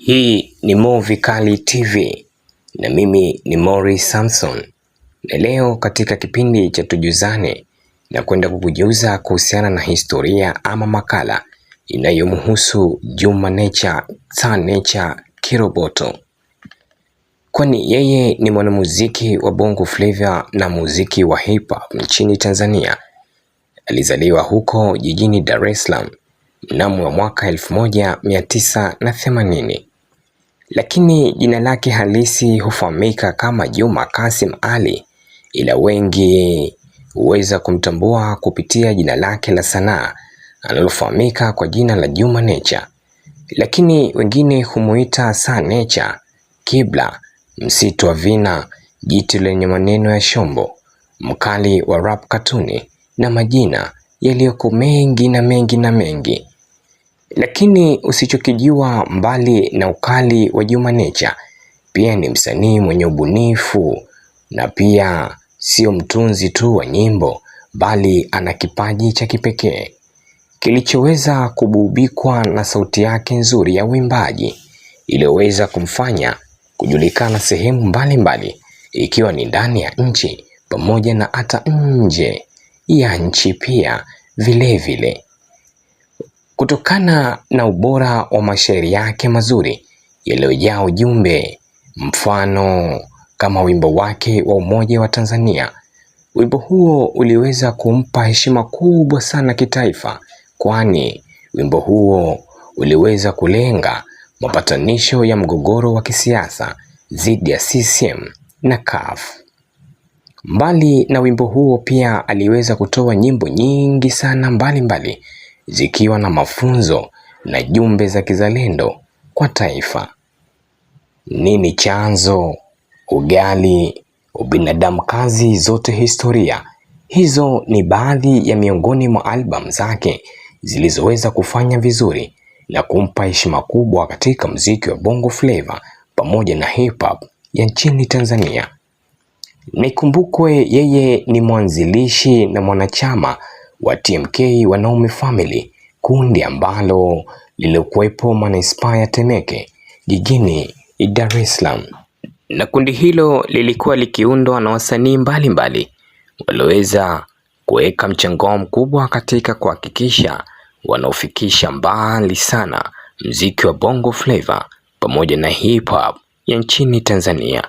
Hii ni Movie Kali TV na mimi ni Morris Samson, na leo katika kipindi cha Tujuzane na kwenda kukujuza kuhusiana na historia ama makala inayomhusu Juma Nature, Sir Nature Kiroboto, kwani yeye ni mwanamuziki wa Bongo Flava na muziki wa hip hop nchini Tanzania. Alizaliwa huko jijini Dar es Salaam mnamo mwaka 1980. Lakini jina lake halisi hufahamika kama Juma Kasim Ali, ila wengi huweza kumtambua kupitia jina lake la sanaa analofahamika kwa jina la Juma Nature. Lakini wengine humuita Sir Nature, Kibla, msitu wa vina, jitu lenye maneno ya shombo, mkali wa rap katuni na majina yaliyoko mengi na mengi. Lakini usichokijua, mbali na ukali wa Juma Nature, pia ni msanii mwenye ubunifu na pia sio mtunzi tu wa nyimbo, bali ana kipaji cha kipekee kilichoweza kububikwa na sauti yake nzuri ya uimbaji iliyoweza kumfanya kujulikana sehemu mbalimbali, ikiwa ni ndani ya nchi pamoja na hata nje ya nchi pia vilevile. Kutokana na ubora wa mashairi yake mazuri yaliyojaa ujumbe, mfano kama wimbo wake wa Umoja wa Tanzania. Wimbo huo uliweza kumpa heshima kubwa sana kitaifa, kwani wimbo huo uliweza kulenga mapatanisho ya mgogoro wa kisiasa dhidi ya CCM na CUF. Mbali na wimbo huo, pia aliweza kutoa nyimbo nyingi sana mbalimbali zikiwa na mafunzo na jumbe za kizalendo kwa taifa. Nini chanzo, ugali, ubinadamu, kazi zote, historia. Hizo ni baadhi ya miongoni mwa albamu zake zilizoweza kufanya vizuri na kumpa heshima kubwa katika muziki wa Bongo Flava pamoja na hip hop ya nchini Tanzania. Nikumbukwe yeye ni mwanzilishi na mwanachama wa TMK Wanaume Family, kundi ambalo lilikuwepo manispaa ya Temeke jijini Dar es Salaam. Na kundi hilo lilikuwa likiundwa na wasanii mbalimbali walioweza kuweka mchango mkubwa katika kuhakikisha wanaofikisha mbali sana muziki wa Bongo Flava pamoja na hip hop ya nchini Tanzania.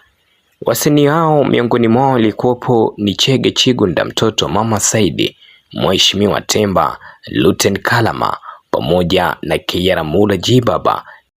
Wasanii hao miongoni mwao walikuwepo ni Chege Chigunda, mtoto Mama Saidi, Mheshimiwa Temba, Luten Kalama pamoja na Kiara Mula Jibaba